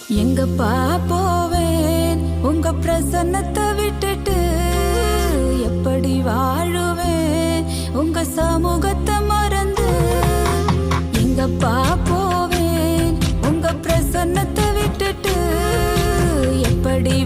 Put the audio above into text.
எங்கப்பா போவேன் உங்க பிரசன்னத்தை விட்டுட்டு, எப்படி வாழுவேன் உங்க சமூகத்தை மறந்து. எங்கப்பா போவேன் உங்க பிரசன்னத்தை விட்டுட்டு, எப்படி